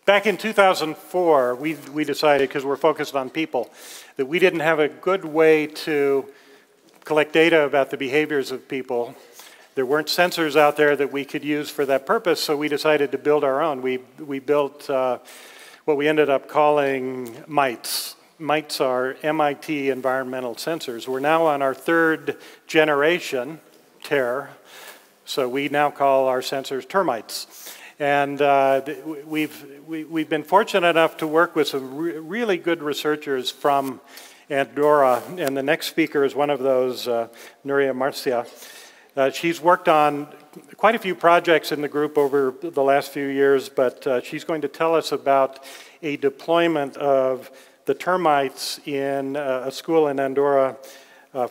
Back in 2004, we decided, because we're focused on people, that we didn't have a good way to collect data about the behaviors of people. There weren't sensors out there that we could use for that purpose, so we decided to build our own. We built what we ended up calling mites. Mites are MIT environmental sensors. We're now on our 3rd generation, TER, so we now call our sensors termites. And we've been fortunate enough to work with some really good researchers from Andorra, and the next speaker is one of those, Núria Macià. She's worked on quite a few projects in the group over the last few years, but she's going to tell us about a deployment of the termites in a school in Andorra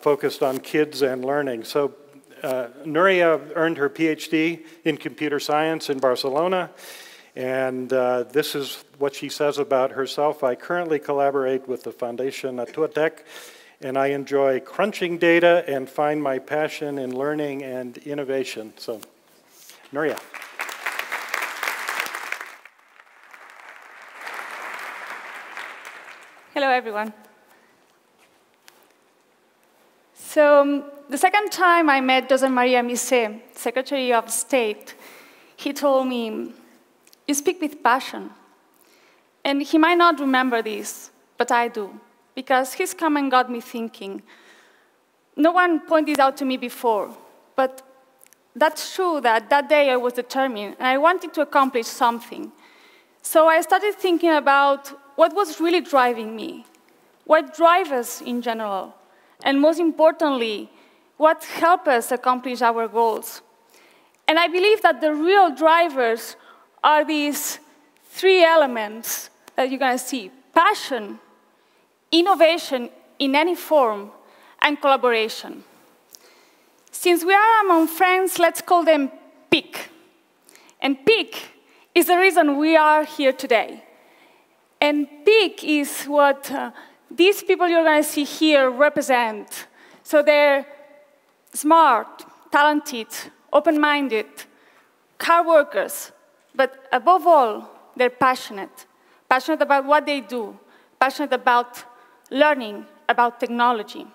focused on kids and learning. So Núria earned her PhD in computer science in Barcelona, and this is what she says about herself. I currently collaborate with the foundation ActuaTECH, and I enjoy crunching data and find my passion in learning and innovation. So, Núria. Hello, everyone. So, the second time I met Núria Macià, Secretary of State, he told me, "You speak with passion." And he might not remember this, but I do, because his comment got me thinking. No one pointed out to me before, but that's true that that day I was determined, and I wanted to accomplish something. So I started thinking about what was really driving me, what drives us in general, and most importantly, what helps us accomplish our goals. And I believe that the real drivers are these 3 elements that you're going to see: passion, innovation in any form, and collaboration. Since we are among friends, let's call them PEAK. And PEAK is the reason we are here today. And PEAK is what these people you're going to see here represent. So they're smart, talented, open-minded, hard workers, but above all, they're passionate. Passionate about what they do, passionate about learning, about technology.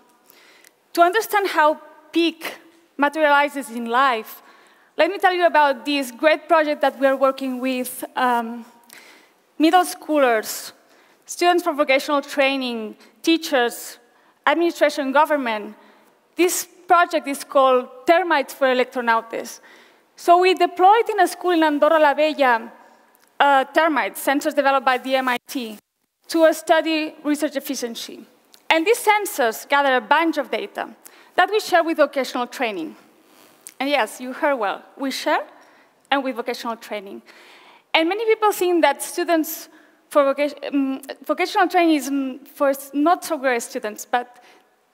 To understand how PEAK materializes in life, let me tell you about this great project that we are working with middle schoolers, students for vocational training, teachers, administration, government. This project is called Termites for Electronautes. So we deployed in a school in Andorra la Vella termites, sensors developed by the MIT, to study research efficiency. And these sensors gather a bunch of data that we share with vocational training. And yes, you heard well, we share and with vocational training. And many people think that students for vocational training is for not so great students, but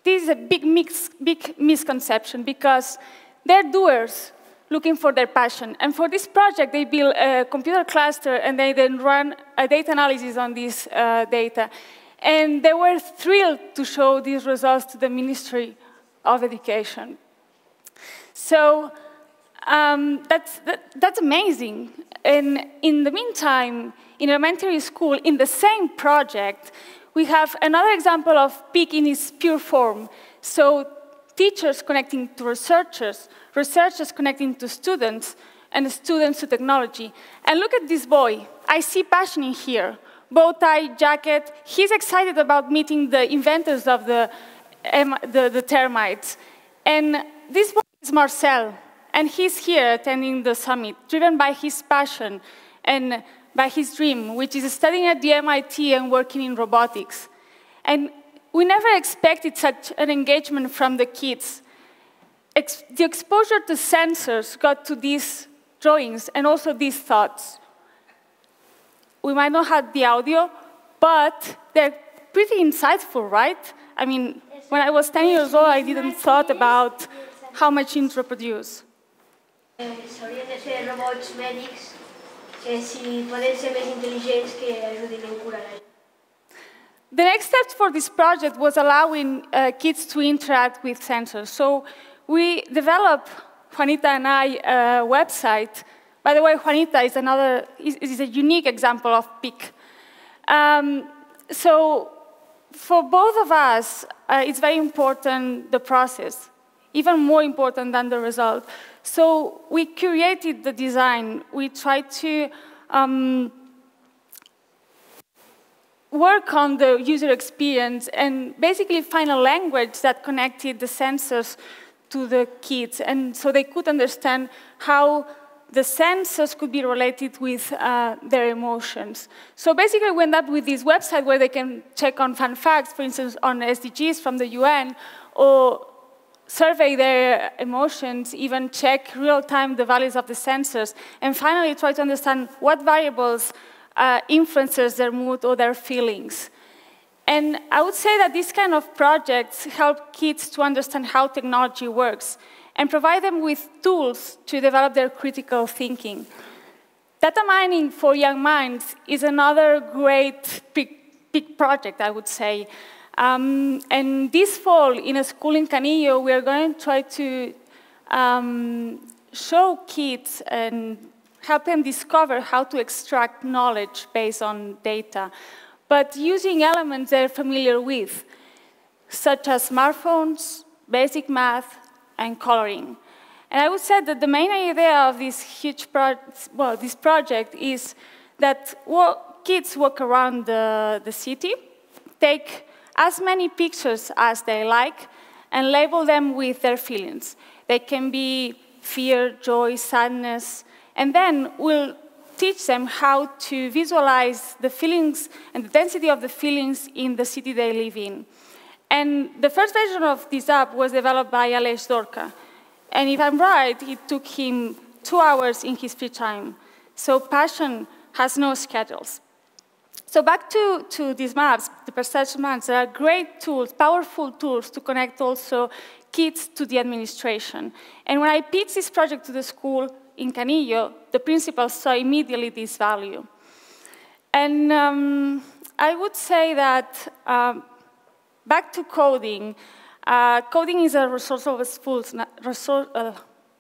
this is a big misconception because they're doers looking for their passion. And for this project, they built a computer cluster and they then run a data analysis on this data. And they were thrilled to show these results to the Ministry of Education. So that's amazing. And in the meantime, in elementary school, in the same project, we have another example of PEAK in its pure form. So teachers connecting to researchers, researchers connecting to students, and students to technology. And look at this boy. I see passion in here. Bow tie, jacket. He's excited about meeting the inventors of the termites. And this boy is Marcel. And he's here attending the summit, driven by his passion and by his dream, which is studying at the MIT and working in robotics. And we never expected such an engagement from the kids. The exposure to sensors got to these drawings and also these thoughts. We might not have the audio, but they're pretty insightful, right? I mean, when I was 10 years old, I didn't thought about how machines reproduce. S'haurien de fer robots mèdics que si poden ser més intel·ligents que ajudin en curar la gent. The next step for this project was allowing kids to interact with sensors. So we developed, Juanita and I, a website By the way, Juanita is a unique example of peak. So for both of us, it's very important, the process, even more important than the result. So we created the design. We tried to work on the user experience and basically find a language that connected the sensors to the kids, and so they could understand how the sensors could be related with their emotions. So basically we end up with this website where they can check on fun facts, for instance, on SDGs from the UN, or survey their emotions, even check real-time the values of the sensors, and finally try to understand what variables influences their mood or their feelings. And I would say that these kind of projects help kids to understand how technology works and provide them with tools to develop their critical thinking. Data mining for young minds is another great big project, I would say. And this fall, in a school in Canillo, we are going to try to show kids and help them discover how to extract knowledge based on data, but using elements they're familiar with, such as smartphones, basic math, and coloring. And I would say that the main idea of this huge this project is that kids walk around the city, take as many pictures as they like, and label them with their feelings. They can be fear, joy, sadness, and then we'll teach them how to visualize the feelings and the density of the feelings in the city they live in. And the first version of this app was developed by Aleix Dorca. And if I'm right, it took him 2 hours in his free time. So passion has no schedules. So back to these maps, the perception maps, they are great tools, powerful tools to connect also kids to the administration. And when I pitched this project to the school in Canillo, the principal saw immediately this value. And I would say that back to coding. Coding is a resourceful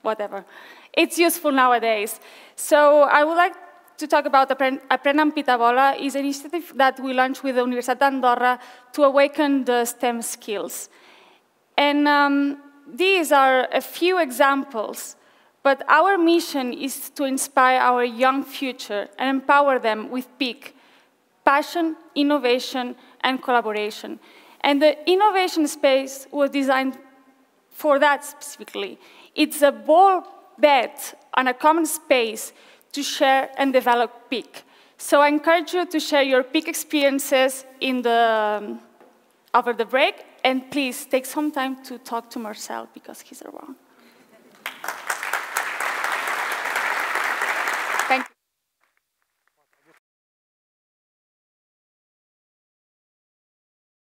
whatever. It's useful nowadays. So I would like to talk about Aprendam Pitabola. Is an initiative that we launched with the Universitat Andorra to awaken the STEM skills. And these are a few examples, but our mission is to inspire our young future and empower them with peak, passion, innovation, and collaboration. And the innovation space was designed for that specifically. It's a bold bet on a common space to share and develop peak. So I encourage you to share your peak experiences over the break, and please take some time to talk to Marcel because he's around.